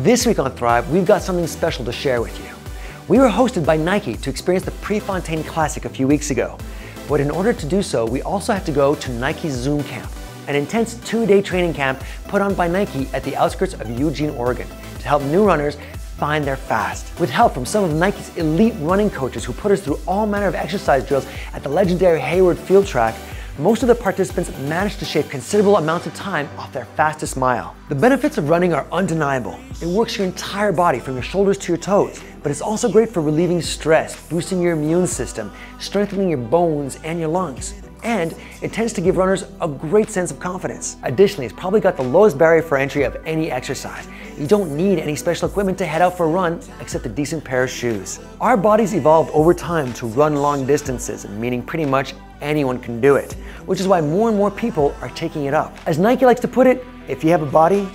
This week on Thrive, we've got something special to share with you. We were hosted by Nike to experience the Prefontaine Classic a few weeks ago. But in order to do so, we also had to go to Nike's Zoom Camp, an intense 2-day training camp put on by Nike at the outskirts of Eugene, Oregon, to help new runners find their fast. With help from some of Nike's elite running coaches who put us through all manner of exercise drills at the legendary Hayward Field Track, most of the participants managed to shave considerable amounts of time off their fastest mile. The benefits of running are undeniable. It works your entire body from your shoulders to your toes, but it's also great for relieving stress, boosting your immune system, strengthening your bones and your lungs. And it tends to give runners a great sense of confidence. Additionally, it's probably got the lowest barrier for entry of any exercise. You don't need any special equipment to head out for a run except a decent pair of shoes. Our bodies evolved over time to run long distances, meaning pretty much anyone can do it, which is why more and more people are taking it up. As Nike likes to put it, if you have a body,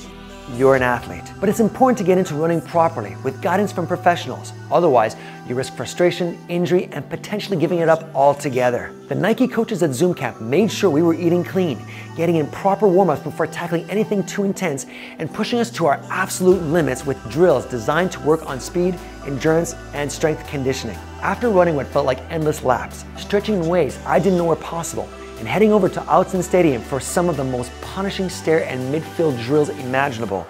you're an athlete. But it's important to get into running properly with guidance from professionals. Otherwise, you risk frustration, injury, and potentially giving it up altogether. The Nike coaches at Zoom Camp made sure we were eating clean, getting in proper warm-ups before tackling anything too intense, and pushing us to our absolute limits with drills designed to work on speed, endurance, and strength conditioning. After running what felt like endless laps, stretching in ways I didn't know were possible, and heading over to Autzen Stadium for some of the most punishing stair and midfield drills imaginable,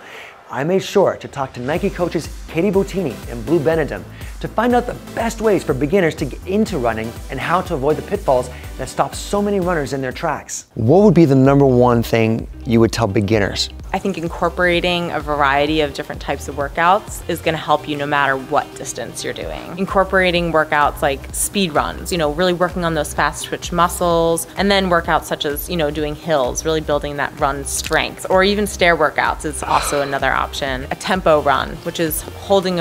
I made sure to talk to Nike coaches Katie BOTTINI and BENADUM to find out the best ways for beginners to get into running and how to avoid the pitfalls that stop so many runners in their tracks. What would be the #1 thing you would tell beginners? I think incorporating a variety of different types of workouts is going to help you no matter what distance you're doing. Incorporating workouts like speed runs, really working on those fast twitch muscles, and then workouts such as, doing hills, really building that run strength, or even stair workouts is also another option. A tempo run, which is holding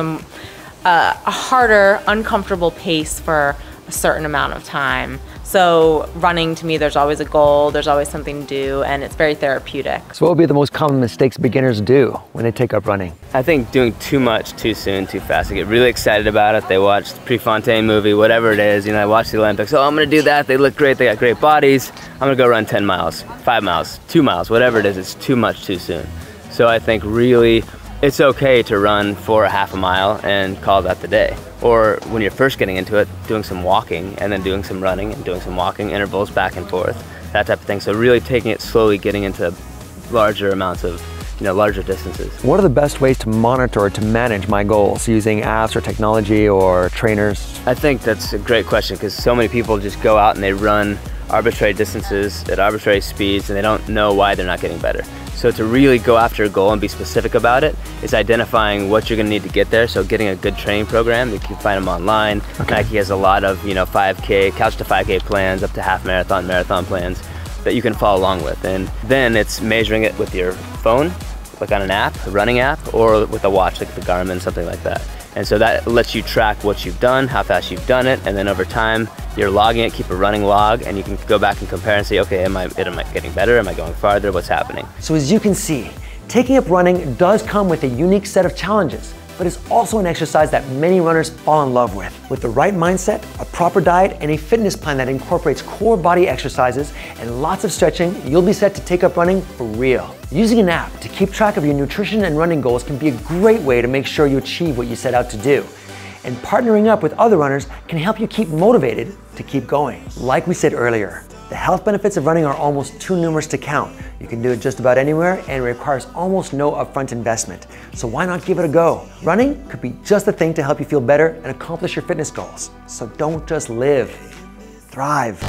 a harder, uncomfortable pace for a certain amount of time. So running, to me, there's always a goal, there's always something to do, and it's very therapeutic. So what would be the most common mistakes beginners do when they take up running? I think doing too much, too soon, too fast. They get really excited about it. They watch the Prefontaine movie, whatever it is. I watch the Olympics. Oh, I'm gonna do that. They look great. They got great bodies. I'm gonna go run 10 miles, 5 miles, 2 miles, whatever it is. It's too much, too soon. So I think really it's okay to run for a half a mile and call that the day. Or when you're first getting into it, doing some walking and then doing some running and doing some walking intervals back and forth, that type of thing. So really taking it slowly, getting into larger amounts of, larger distances. What are the best ways to monitor or to manage my goals using apps or technology or trainers? I think that's a great question because so many people just go out and they run arbitrary distances at arbitrary speeds and they don't know why they're not getting better. So to really go after a goal and be specific about it is identifying what you're going to need to get there. So getting a good training program, you can find them online. Okay. Nike has a lot of 5K, couch to 5K plans, up to half marathon, marathon plans that you can follow along with. And then it's measuring it with your phone, like on an app, a running app, or with a watch like the Garmin, something like that. And so that lets you track what you've done, how fast you've done it, and then over time you're logging it, keep a running log, and you can go back and compare and say, okay, am I getting better? Am I going farther? What's happening? So as you can see, taking up running does come with a unique set of challenges, but it's also an exercise that many runners fall in love with. With the right mindset, a proper diet, and a fitness plan that incorporates core body exercises and lots of stretching, you'll be set to take up running for real. Using an app to keep track of your nutrition and running goals can be a great way to make sure you achieve what you set out to do. And partnering up with other runners can help you keep motivated to keep going. Like we said earlier, the health benefits of running are almost too numerous to count. You can do it just about anywhere and it requires almost no upfront investment. So why not give it a go? Running could be just the thing to help you feel better and accomplish your fitness goals. So don't just live, thrive.